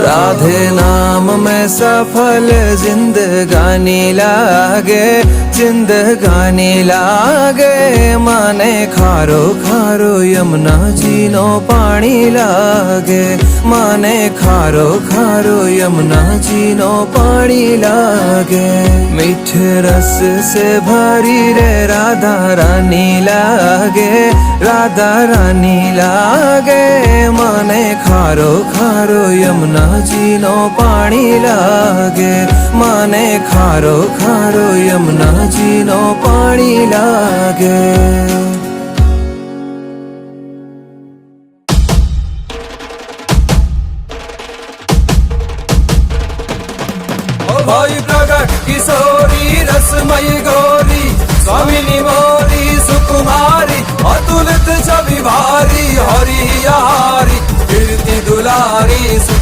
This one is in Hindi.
राधे नाम में सफल जिंदगानी लागे, जिंदगानी लागे। माने खारो खारो यमुना जी नो पानी लागे, माने खारो खारो यमुना जी नो पानी लागे। मीठे रस से भरी रे राधा रानी लागे, राधा रानी लागे। माने खारो खारो यमुना जी नो पानी लागे, माने खारो खारो यमुना जी नो पानी लागे। भाई प्रगट किशोरी रसमयी गौरी, स्वामिनी मोरी सुकुमारी, अतुलित छवि भारी हरि हारी, कीर्ति दुलारी।